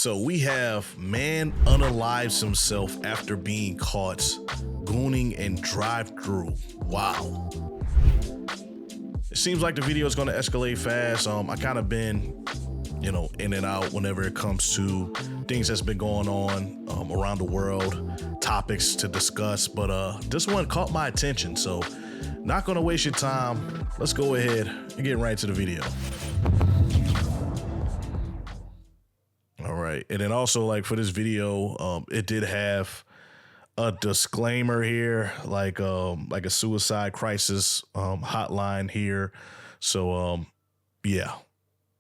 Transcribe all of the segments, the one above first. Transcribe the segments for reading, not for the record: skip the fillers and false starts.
So we have man unalives himself after being caught gooning and drive-thru. Wow. It seems like the video is going to escalate fast. I kind of been, in and out whenever it comes to things that's been going on around the world, topics to discuss. But this one caught my attention, so not going to waste your time. Let's go ahead and get right to the video. All right, and then also like for this video, it did have a disclaimer here, like a suicide crisis hotline here. So yeah,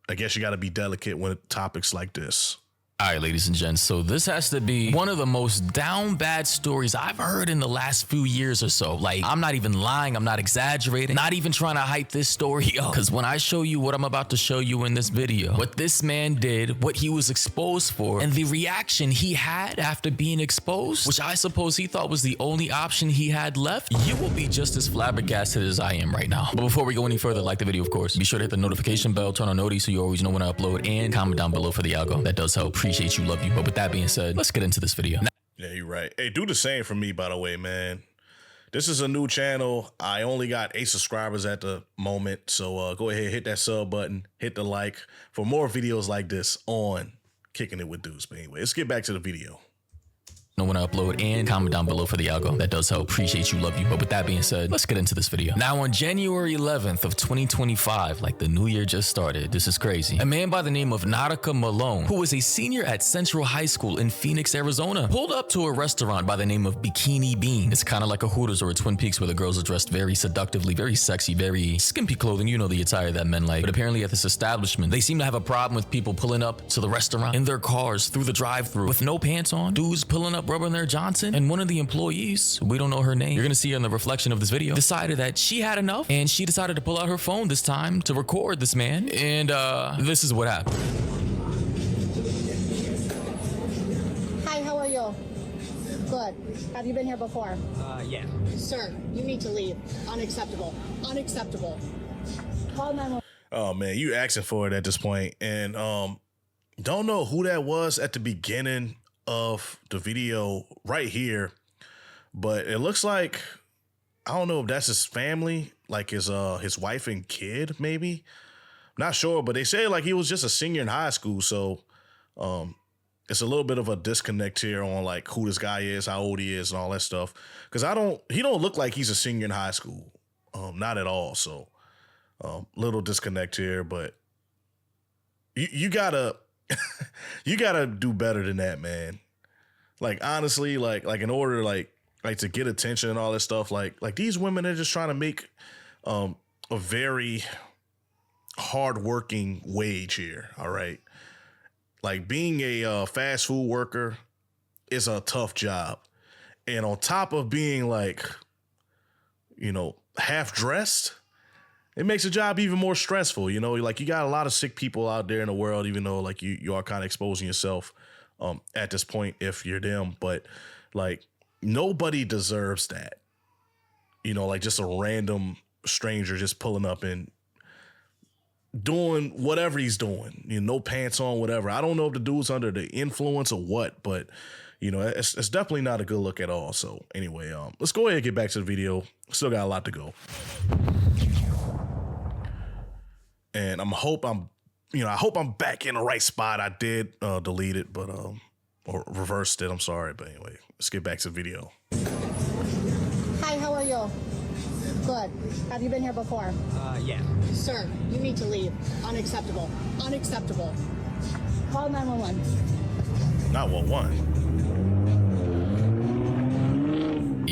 I guess you got to be delicate with topics like this. All right, ladies and gents, so this has to be one of the most down bad stories I've heard in the last few years or so. Like, I'm not even lying, I'm not exaggerating, not even trying to hype this story up. Because when I show you what I'm about to show you in this video, what this man did, what he was exposed for, and the reaction he had after being exposed, which I suppose he thought was the only option he had left, you will be just as flabbergasted as I am right now. But before we go any further, like the video, of course. Be sure to hit the notification bell, turn on noties so you always know when I upload, and comment down below for the algo. That does help. Appreciate you, love you. But with that being said, let's get into this video. Yeah, you're right. Hey, do the same for me, by the way, man. This is a new channel. I only got 8 subscribers at the moment. So go ahead, hit that sub button, hit the like for more videos like this on Kicking It with Deuce. But anyway, let's get back to the video. Know when I upload, and comment down below for the algo. That does help. Appreciate you, love you. But with that being said, let's get into this video. Now on January 11th of 2025, like the new year just started, this is crazy. A man by the name of Nautica Malone, who was a senior at Central High School in Phoenix, Arizona, pulled up to a restaurant by the name of Bikini Bean. It's kind of like a Hooters or a Twin Peaks where the girls are dressed very seductively, very sexy, very skimpy clothing. You know the attire that men like. But apparently at this establishment, they seem to have a problem with people pulling up to the restaurant in their cars through the drive-thru with no pants on, dudes pulling up rubbing their Johnson, and one of the employees, we don't know her name, you're gonna see her in the reflection of this video, decided that she had enough, and she decided to pull out her phone this time to record this man, and this is what happened. Hi, how are you? Good. Have you been here before? Yeah. Sir, you need to leave. Unacceptable. Unacceptable. Call 911. Oh man, you asking for it at this point, and don't know who that was at the beginning of the video right here, but it looks like, I don't know if that's his family, like his wife and kid, maybe. Not sure, but they say like he was just a senior in high school, so it's a little bit of a disconnect here on like who this guy is, how old he is, and all that stuff. Because he don't look like he's a senior in high school, not at all. So little disconnect here, but you gotta. You gotta do better than that, man. Like honestly, like in order like to get attention and all this stuff, like these women are just trying to make a very hardworking wage here. All right, like being a fast food worker is a tough job, and on top of being like, half dressed, it makes the job even more stressful. Like you got a lot of sick people out there in the world, even though like you are kind of exposing yourself at this point if you're them. But like nobody deserves that. Like just a random stranger just pulling up and doing whatever he's doing. No pants on, whatever. I don't know if the dude's under the influence or what, but it's definitely not a good look at all. So anyway, let's go ahead and get back to the video. Still got a lot to go. And I hope I'm back in the right spot. I did delete it, but or reversed it. I'm sorry, but anyway, let's get back to the video. Hi, how are you? Good. Have you been here before? Yeah. Sir, you need to leave. Unacceptable. Unacceptable. Call 911. Not 1-1.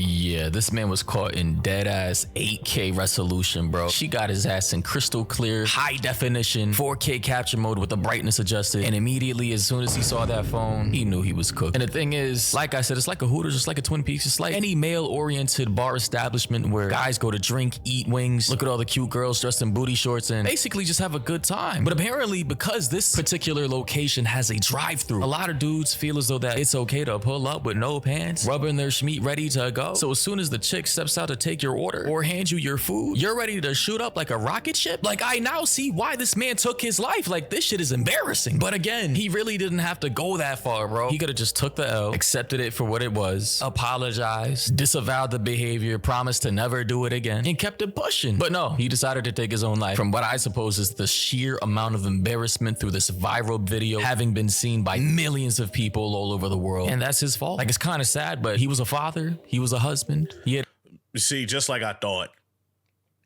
Yeah, this man was caught in dead-ass 8K resolution, bro. She got his ass in crystal clear, high definition, 4K capture mode with the brightness adjusted, and immediately as soon as he saw that phone, he knew he was cooked. And the thing is, like I said, it's like a Hooters, it's like a Twin Peaks, it's like any male-oriented bar establishment where guys go to drink, eat wings, look at all the cute girls dressed in booty shorts, and basically just have a good time. But apparently, because this particular location has a drive-thru, a lot of dudes feel as though that it's okay to pull up with no pants, rubbing their schmeat ready to go. So as soon soon as the chick steps out to take your order or hand you your food, you're ready to shoot up like a rocket ship? Like, I now see why this man took his life. Like, this shit is embarrassing. But again, he really didn't have to go that far, bro. He could have just took the L, accepted it for what it was, apologized, disavowed the behavior, promised to never do it again, and kept it pushing. But no, he decided to take his own life from what I suppose is the sheer amount of embarrassment through this viral video having been seen by millions of people all over the world. And that's his fault. Like, it's kind of sad, but he was a father, he was a husband. He had You see, just like I thought,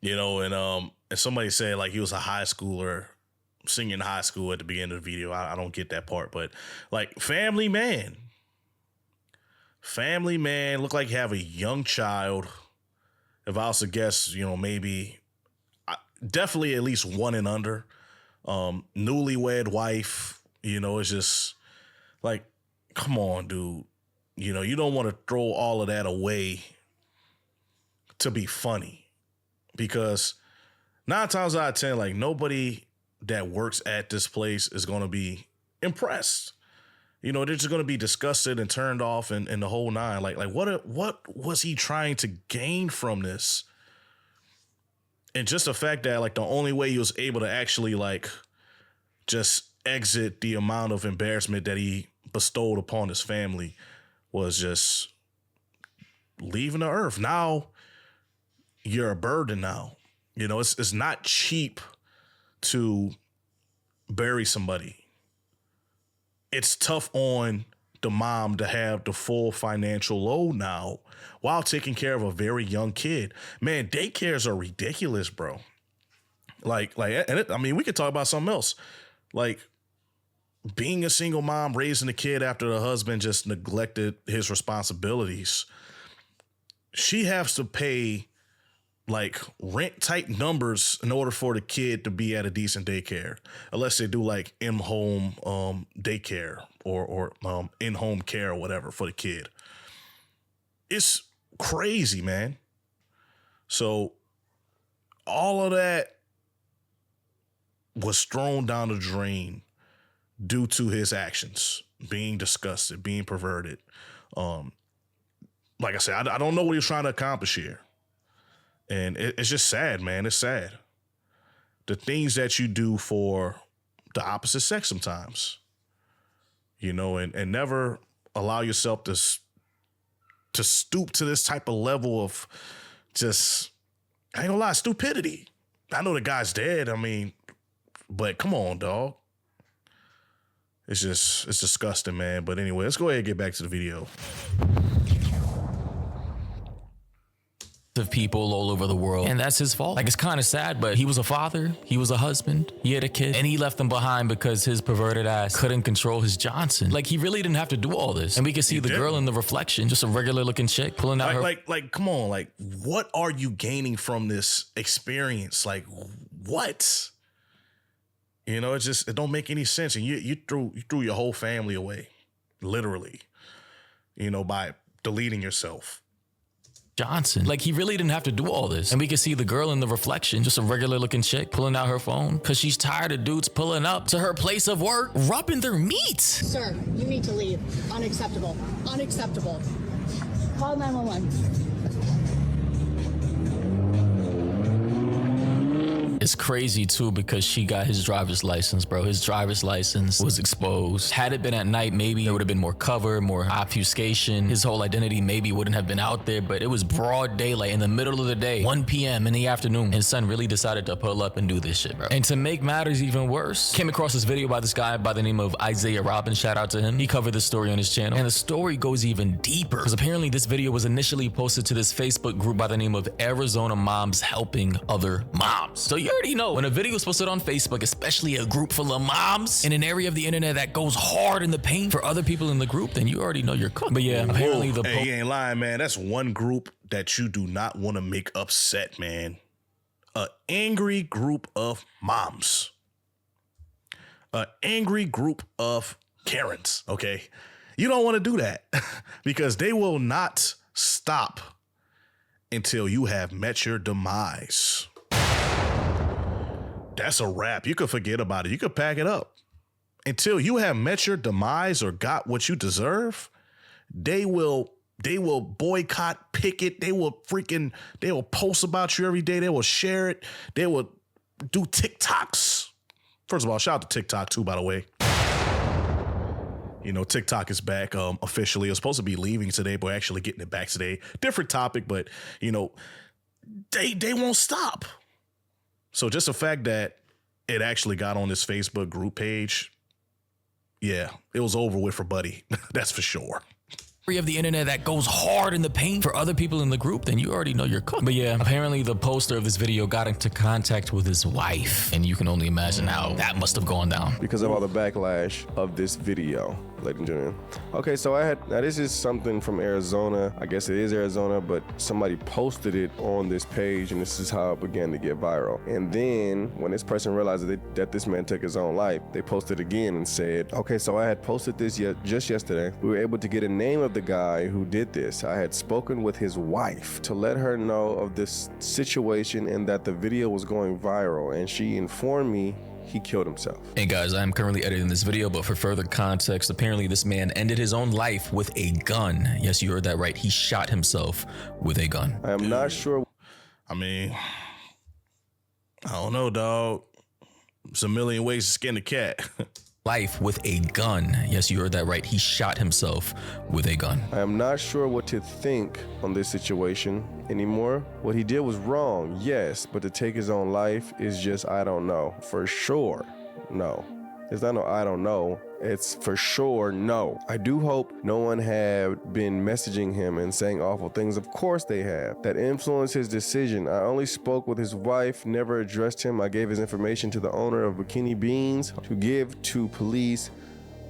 you know, and somebody said like he was a high schooler singing high school at the beginning of the video. I don't get that part, but like family man, look like you have a young child. If I was to guess, you know, maybe definitely at least 1 and under, newlywed wife, you know, it's just like, come on, dude. You know, you don't want to throw all of that away to be funny, because 9 times out of 10, like nobody that works at this place is going to be impressed. You know, they're just going to be disgusted and turned off and the whole nine. Like what was he trying to gain from this? And just the fact that like the only way he was able to actually like just exit the amount of embarrassment that he bestowed upon his family was just leaving the earth. Now you're a burden now. You know, it's not cheap to bury somebody. It's tough on the mom to have the full financial load now while taking care of a very young kid. Man, daycares are ridiculous, bro. I mean, we could talk about something else. Like being a single mom, raising a kid after the husband just neglected his responsibilities. She has to pay like rent type numbers in order for the kid to be at a decent daycare, unless they do like in-home daycare or in-home care or whatever for the kid. It's crazy, man. So all of that was thrown down the drain due to his actions, being disgusted, being perverted. Like I said, I don't know what he was trying to accomplish here. And it's just sad, man. It's sad. The things that you do for the opposite sex sometimes, you know, and never allow yourself to stoop to this type of level of just, I ain't gonna lie, stupidity. I know the guy's dead. I mean, but come on, dog. It's disgusting, man. But anyway, let's go ahead and get back to the video. Of people all over the world, and that's his fault. Like, it's kind of sad, but he was a father, he was a husband, he had a kid, and he left them behind because his perverted ass couldn't control his Johnson. Like, he really didn't have to do all this. And we could see the girl in the reflection, just a regular looking chick pulling out like come on, like what are you gaining from this experience? Like what? You know, it don't make any sense. And you threw your whole family away, literally, you know, by deleting yourself. Johnson. Like, he really didn't have to do all this. And we could see the girl in the reflection, just a regular looking chick pulling out her phone because she's tired of dudes pulling up to her place of work, rubbing their meat. Sir, you need to leave. Unacceptable. Unacceptable. Call 911. It's crazy too because she got his driver's license, bro. His driver's license was exposed. Had it been at night, maybe there would have been more cover, more obfuscation. His whole identity maybe wouldn't have been out there, but it was broad daylight in the middle of the day, 1 p.m. in the afternoon. His son really decided to pull up and do this shit, bro. And to make matters even worse, came across this video by this guy by the name of Isaiah Robbins. Shout out to him. He covered this story on his channel. And the story goes even deeper because apparently this video was initially posted to this Facebook group by the name of Arizona Moms Helping Other Moms. So you already know when a video is posted on Facebook, especially a group full of moms in an area of the internet that goes hard in the paint for other people in the group, then you already know you're cooked. But yeah, apparently you ain't lying, man. That's one group that you do not want to make upset, man. An angry group of moms. An angry group of Karens, okay? You don't want to do that because they will not stop until you have met your demise. That's a wrap. You could forget about it. You could pack it up. Until you have met your demise or got what you deserve, they will boycott, picket. They will post about you every day. They will share it. They will do TikToks. First of all, shout out to TikTok too, by the way. You know, TikTok is back officially. It was supposed to be leaving today, but we're actually getting it back today. Different topic, but you know, they won't stop. So just the fact that it actually got on this Facebook group page, yeah, it was over with for Buddy. That's for sure. Of the internet that goes hard in the paint for other people in the group, then you already know you're cooked. But yeah, apparently the poster of this video got into contact with his wife, and you can only imagine how that must have gone down. Because of all the backlash of this video, ladies and gentlemen. Okay, so now this is something from Arizona. I guess it is Arizona, but somebody posted it on this page, and this is how it began to get viral. And then when this person realized that this man took his own life, they posted again and said, okay, so I had posted this just yesterday. We were able to get a name of the guy who did this. I had spoken with his wife to let her know of this situation and that the video was going viral, and she informed me he killed himself. Hey guys, I'm currently editing this video, but for further context, apparently this man ended his own life with a gun. Yes, you heard that right. He shot himself with a gun. I am not sure. I mean, I don't know, dog. It's a million ways to skin a cat. Life with a gun. Yes, you heard that right. He shot himself with a gun. I am not sure what to think on this situation anymore. What he did was wrong, yes, but to take his own life is just, I don't know. For sure, no. It's not no I don't know. It's for sure no. I do hope no one have been messaging him and saying awful things. Of course they have. That influenced his decision. I only spoke with his wife, never addressed him. I gave his information to the owner of Bikini Beans to give to police.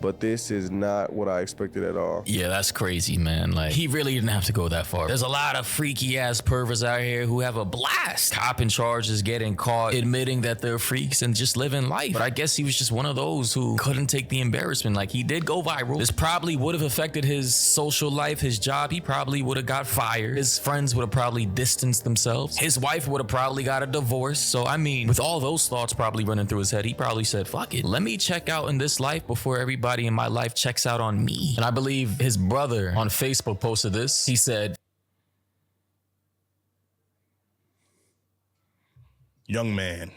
But this is not what I expected at all. Yeah, that's crazy, man. Like, he really didn't have to go that far. There's a lot of freaky ass perverts out here who have a blast copping charges, getting caught, admitting that they're freaks and just living life. But I guess he was just one of those who couldn't take the embarrassment. Like, he did go viral. This probably would have affected his social life, his job. He probably would have got fired. His friends would have probably distanced themselves. His wife would have probably got a divorce. So, I mean, with all those thoughts probably running through his head, he probably said, fuck it. Let me check out in this life before everybody in my life checks out on me. And I believe his brother on Facebook posted this. He said, young man,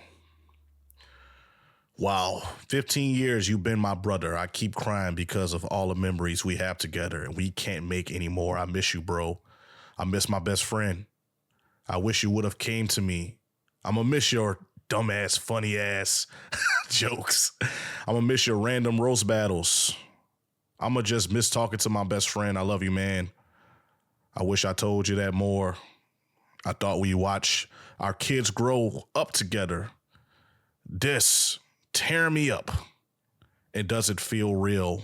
wow, 15 years you've been my brother. I keep crying because of all the memories we have together and we can't make any more. I miss you, bro. I miss my best friend. I wish you would have came to me. I'm gonna miss your dumbass, funny ass jokes. I'm gonna miss your random roast battles. I'm gonna just miss talking to my best friend. I love you, man. I wish I told you that more. I thought we watch our kids grow up together. This tear me up. It doesn't feel real.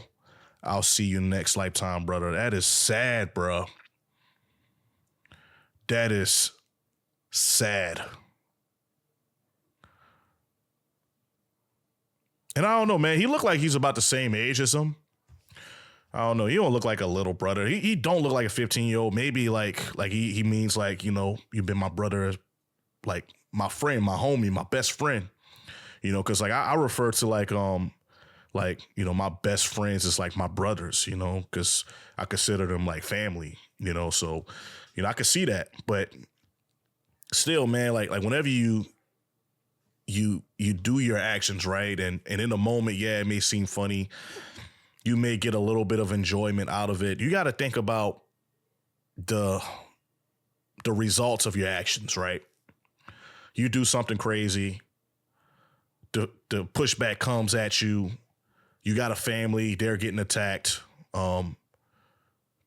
I'll see you next lifetime, brother. That is sad, bro. That is sad. And I don't know, man. He looked like he's about the same age as him. I don't know. He don't look like a little brother. He don't look like a 15-year-old. Maybe like he means like, you know, you've been my brother, like my friend, my homie, my best friend. You know, because like I refer to like you know, my best friends is like my brothers. You know, because I consider them like family. You know, so you know I could see that, but still, man, like whenever you do your actions right, and in the moment, yeah, it may seem funny. You may get a little bit of enjoyment out of it. You got to think about the results of your actions, right? You do something crazy, the pushback comes at you. You got a family, they're getting attacked.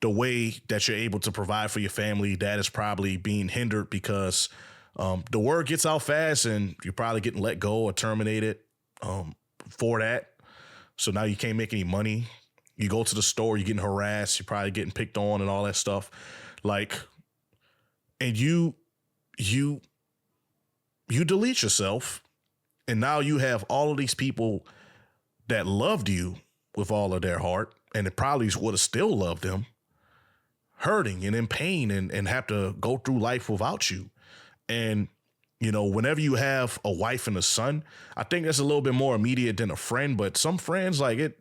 The way that you're able to provide for your family, that is probably being hindered because the word gets out fast and you're probably getting let go or terminated for that. So now you can't make any money. You go to the store, you're getting harassed, you're probably getting picked on and all that stuff. Like, and you delete yourself, and now you have all of these people that loved you with all of their heart, and it probably would have still loved them, hurting and in pain and have to go through life without you. And you know, whenever you have a wife and a son, I think that's a little bit more immediate than a friend. But some friends, like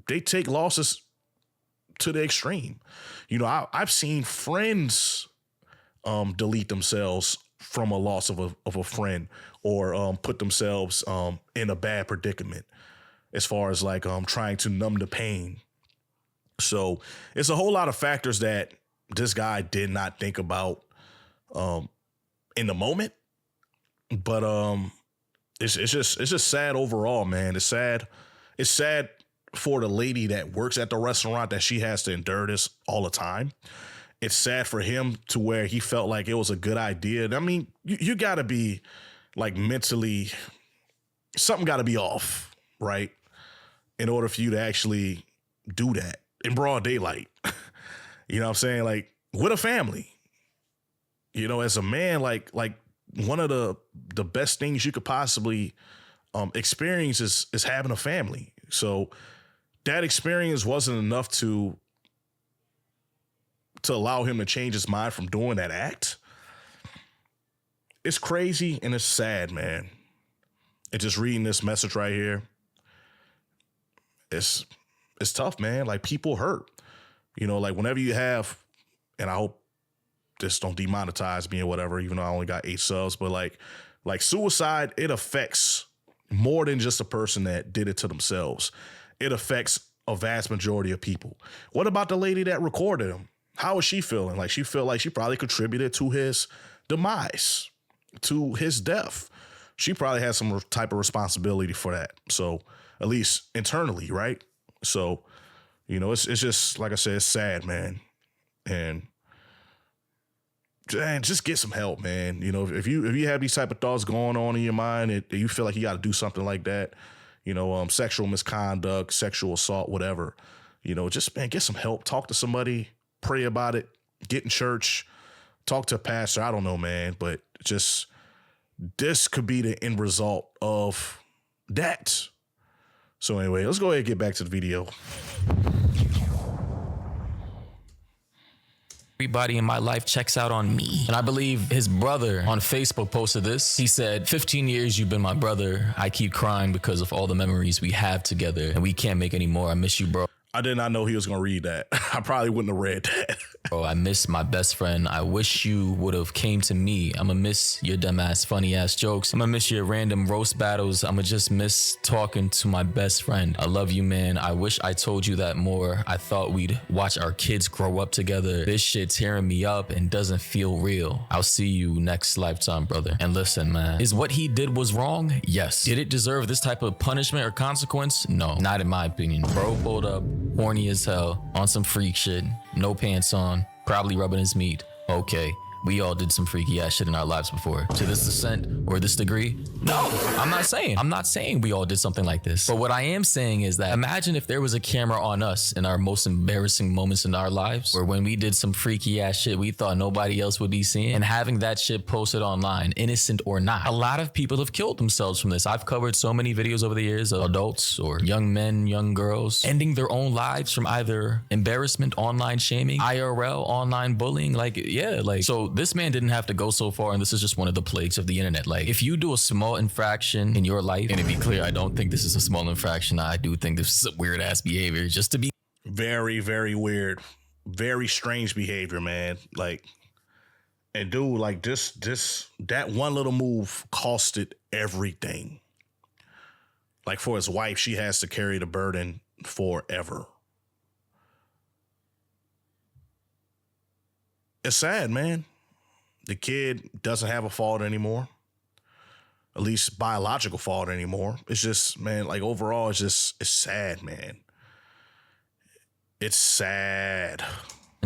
they take losses to the extreme. You know, I've seen friends delete themselves from a loss of a friend, or put themselves in a bad predicament as far as like trying to numb the pain. So it's a whole lot of factors that this guy did not think about in the moment. But it's just sad overall, man. It's sad. It's sad for the lady that works at the restaurant that she has to endure this all the time. It's sad for him to where he felt like it was a good idea. I mean, you got to be like mentally, something got to be off, right? In order for you to actually do that in broad daylight. You know what I'm saying? Like with a family, you know, as a man, like one of the best things you could possibly experience is having a family. So that experience wasn't enough to allow him to change his mind from doing that act. It's crazy and it's sad, man. And just reading this message right here, it's tough, man. Like people hurt, you know, like whenever you have, and I hope this don't demonetize me or whatever, even though I only got 8 subs, but like suicide, it affects more than just a person that did it to themselves. It affects a vast majority of people. What about the lady that recorded him? How is she feeling? Like she felt like she probably contributed to his demise, to his death. She probably has some type of responsibility for that. So at least internally, right? So, you know, it's just, like I said, it's sad, man. And just get some help, man. You know, if you have these type of thoughts going on in your mind and you feel like you got to do something like that, you know, sexual misconduct, sexual assault, whatever, you know, just, man, get some help. Talk to somebody, pray about it, get in church, talk to a pastor. I don't know, man, but just this could be the end result of that. So anyway, let's go ahead and get back to the video. Everybody in my life checks out on me. And I believe his brother on Facebook posted this. He said, 15 years you've been my brother. I keep crying because of all the memories we have together and we can't make any more. I miss you, bro. I did not know he was going to read that. I probably wouldn't have read that. Bro, I miss my best friend. I wish you would have came to me. I'ma miss your dumb ass, funny ass jokes. I'ma miss your random roast battles. I'ma just miss talking to my best friend. I love you, man. I wish I told you that more. I thought we'd watch our kids grow up together. This shit tearing me up and doesn't feel real. I'll see you next lifetime, brother. And listen, man, is what he did was wrong? Yes. Did it deserve this type of punishment or consequence? No, not in my opinion. Bro pulled up, horny as hell, on some freak shit, no pants on, probably rubbing his meat. Okay, we all did some freaky ass shit in our lives before. To this extent or this degree? No, I'm not saying we all did something like this. But what I am saying is that imagine if there was a camera on us in our most embarrassing moments in our lives, or when we did some freaky ass shit we thought nobody else would be seeing, and having that shit posted online, innocent or not. A lot of people have killed themselves from this. I've covered so many videos over the years of adults or young men, young girls ending their own lives from either embarrassment, online shaming, IRL, online bullying. Like, yeah, like, so this man didn't have to go so far, and this is just one of the plagues of the internet. Like, if you do a small infraction in your life, and to be clear, I don't think this is a small infraction. I do think this is a weird ass behavior, just to be very, very weird, very strange behavior, man. Like, and dude, like that one little move costed everything. Like for his wife, she has to carry the burden forever. It's sad, man. The kid doesn't have a fault anymore. At least biological fault anymore. It's just, man, like overall, it's sad, man. It's sad.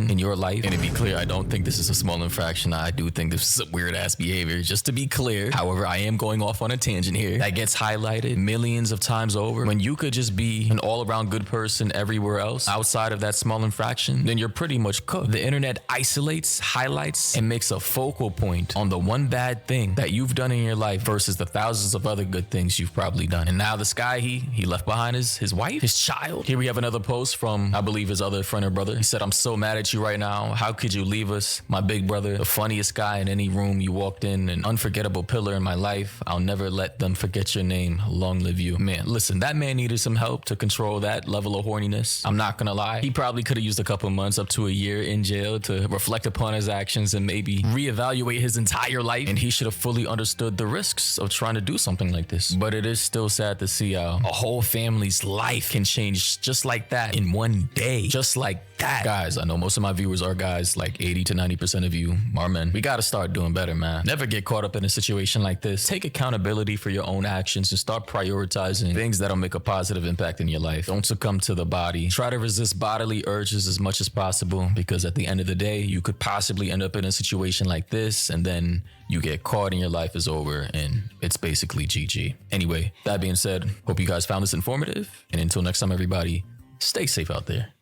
in your life. And to be clear, I don't think this is a small infraction. I do think this is a weird ass behavior, just to be clear. However, I am going off on a tangent here. That gets highlighted millions of times over. When you could just be an all around good person everywhere else outside of that small infraction, then you're pretty much cooked. The internet isolates, highlights, and makes a focal point on the one bad thing that you've done in your life versus the thousands of other good things you've probably done. And now this guy, he left behind his wife, his child. Here we have another post from, I believe, his other friend or brother. He said, "I'm so mad at at you right now. How could you leave us? My big brother, the funniest guy in any room you walked in, an unforgettable pillar in my life. I'll never let them forget your name. Long live you. Man, listen, that man needed some help to control that level of horniness. I'm not gonna lie. He probably could have used a couple months up to a year in jail to reflect upon his actions and maybe reevaluate his entire life. And he should have fully understood the risks of trying to do something like this. But it is still sad to see how a whole family's life can change just like that in one day. Just like that. Guys, I know most of my viewers are guys, like 80 to 90% of you are men. We gotta start doing better, man. Never get caught up in a situation like this. Take accountability for your own actions and start prioritizing things that'll make a positive impact in your life. Don't succumb to the body. Try to resist bodily urges as much as possible, because at the end of the day, you could possibly end up in a situation like this and then you get caught and your life is over and it's basically GG. Anyway, that being said, hope you guys found this informative, and until next time, everybody, stay safe out there.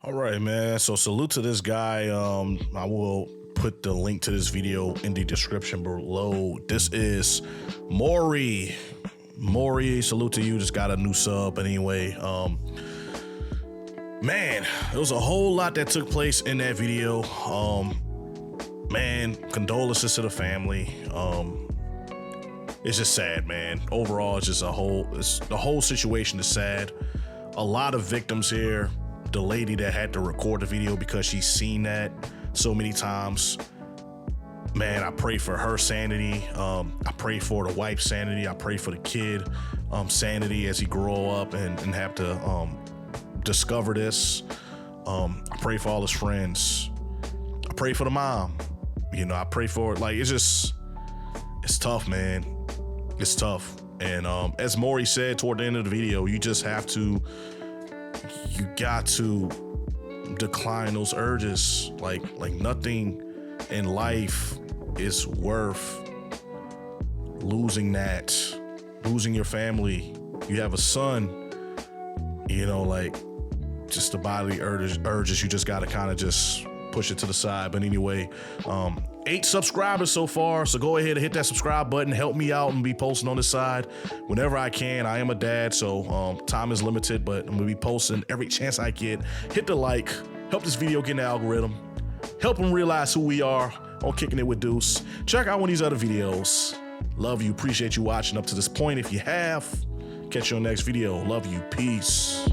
All right, man. So salute to this guy. I will put the link to this video in the description below. This is Maury. Maury, salute to you. Just got a new sub anyway. Man, there was a whole lot that took place in that video. Man, condolences to the family. It's just sad, man. Overall, it's just the whole situation is sad. A lot of victims here. The lady that had to record the video because she's seen that so many times. Man, I pray for her sanity. I pray for the wife's sanity. I pray for the kid sanity as he grow up and have to discover this. I pray for all his friends. I pray for the mom. You know, I pray for, like, it's tough, man. It's tough. And as Maury said toward the end of the video, you got to decline those urges. Like nothing in life is worth losing your family. You have a son, you know, like, just the bodily urges, you just gotta kind of just push it to the side. But anyway, 8 subscribers so far, so go ahead and hit that subscribe button. Help me out and be posting on the side whenever I can. I am a dad, so time is limited, but I'm gonna be posting every chance I get. Hit the like, help this video get in the algorithm, help them realize who we are on Kicking It with Deuce. Check out one of these other videos. Love you, appreciate you watching up to this point. If you have, catch you on the next video. Love you, peace.